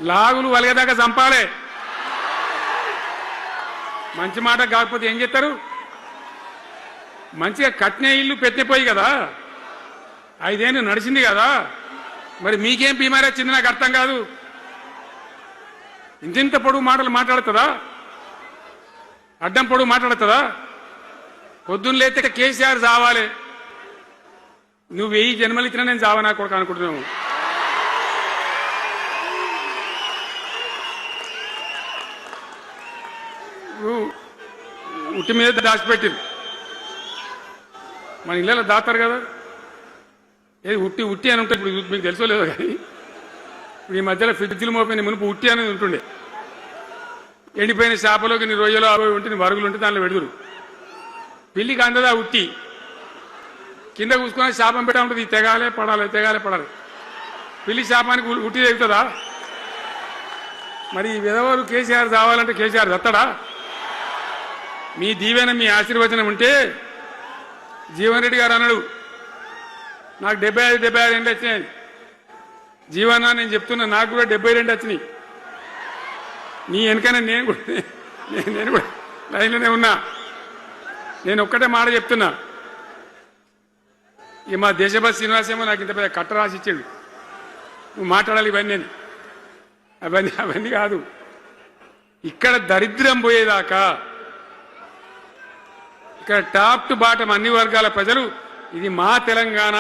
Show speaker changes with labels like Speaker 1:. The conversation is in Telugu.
Speaker 1: లాగులు వలిగేదాకా చంపాలే. మంచి మాట కాకపోతే ఏం చేస్తారు? మంచిగా కట్నే ఇల్లు పెట్టిపోయి కదా, 5 ఏళ్ళు నడిచింది కదా, మరి మీకేం బీమారీ వచ్చింది నాకు అర్థం కాదు. ఇంత పొడుగు మాటలు మాట్లాడుతుందా? అడ్డం పొడుగు మాట్లాడుతుందా? పొద్దున్న లేతే కేసీఆర్ చావాలి, నువ్వు 1000 జన్మలు ఇచ్చినా నేను చావనా కొడుకు అనుకుంటున్నావు. ఉట్టి మీద దాచిపెట్టింది, మన ఇళ్ళలో దాతారు కదా, ఏది ఉట్టి ఉట్టి అని ఉంటే ఇప్పుడు మీకు తెలుసో లేదో కానీ ఇప్పుడు ఈ మధ్యలో ఫ్రిడ్జ్లు మోపిన మునుపు ఉట్టి అనేది ఉంటుండే. ఎండిపోయిన చేపలోకి నీ రొయ్యలు అవి ఉంటే వరుగులు ఉంటే దానిలో పెడుగురు. పిల్లికి అందదా ఉట్టి, కింద కూసుకొని శాపం పెట్టా ఉంటుంది, తెగాలే పడాలి తెగాలే పడాలి. పిల్లి శాపానికి ఉట్టి తెగుతుందా? మరి విధవలు కేసీఆర్ చావాలంటే కేసీఆర్ చస్తాడా? మీ దీవెన మీ ఆశీర్వచనం ఉంటే జీవన్ రెడ్డి గారు అన్నాడు, నాకు 75 ఏళ్ళు వచ్చినాయి. జీవన నేను చెప్తున్నా, నాకు కూడా 72 వచ్చినాయి. నీ వెనకనే నేను కూడా లైన్లోనే ఉన్నా. నేను ఒక్కటే మాట చెప్తున్నా, ఇక మా దేశభక్తి శ్రీనివాసేమో నాకు ఇంత పెద్ద కట్ట రాసి ఇచ్చాడు, నువ్వు మాట్లాడాలి ఇవన్నీ అని. అవన్నీ కాదు, ఇక్కడ దరిద్రం పోయేదాకా ఇక్కడ టాప్ టు బాటం అన్ని వర్గాల ప్రజలు ఇది మా తెలంగాణ